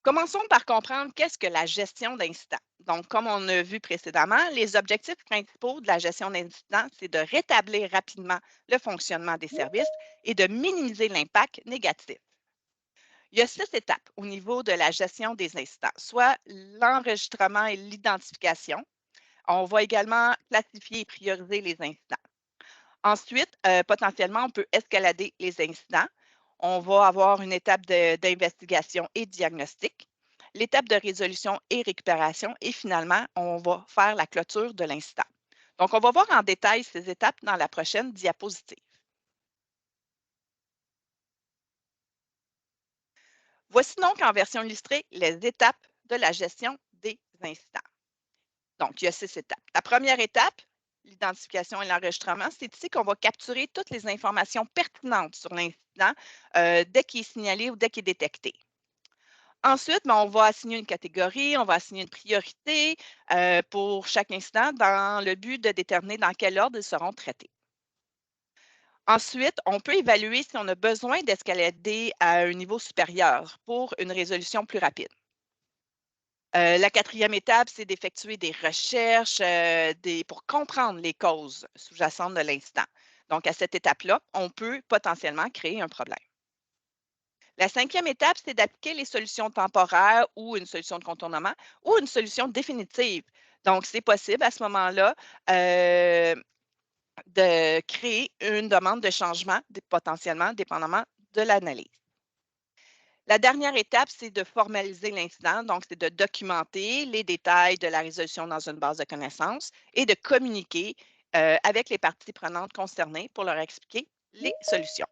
Commençons par comprendre qu'est-ce que la gestion d'incidents. Donc, comme on a vu précédemment, les objectifs principaux de la gestion d'incidents, c'est de rétablir rapidement le fonctionnement des services et de minimiser l'impact négatif. Il y a 6 étapes au niveau de la gestion des incidents, soit l'enregistrement et l'identification. On va également classifier et prioriser les incidents. Ensuite, potentiellement, on peut escalader les incidents. On va avoir une étape d'investigation et diagnostic, l'étape de résolution et récupération et finalement, on va faire la clôture de l'incident. Donc, on va voir en détail ces étapes dans la prochaine diapositive. Voici donc en version illustrée les étapes de la gestion des incidents. Donc, il y a 6 étapes. La première étape, l'identification et l'enregistrement, c'est ici qu'on va capturer toutes les informations pertinentes sur l'incident dès qu'il est signalé ou dès qu'il est détecté. Ensuite, ben, on va assigner une catégorie, on va assigner une priorité pour chaque incident dans le but de déterminer dans quel ordre ils seront traités. Ensuite, on peut évaluer si on a besoin d'escalader à un niveau supérieur pour une résolution plus rapide. La quatrième étape, c'est d'effectuer des recherches pour comprendre les causes sous-jacentes de l'incident. Donc, à cette étape-là, on peut potentiellement créer un problème. La cinquième étape, c'est d'appliquer les solutions temporaires ou une solution de contournement ou une solution définitive. Donc, c'est possible à ce moment-là de créer une demande de changement potentiellement, dépendamment de l'analyse. La dernière étape, c'est de formaliser l'incident, donc c'est de documenter les détails de la résolution dans une base de connaissances et de communiquer avec les parties prenantes concernées pour leur expliquer les solutions.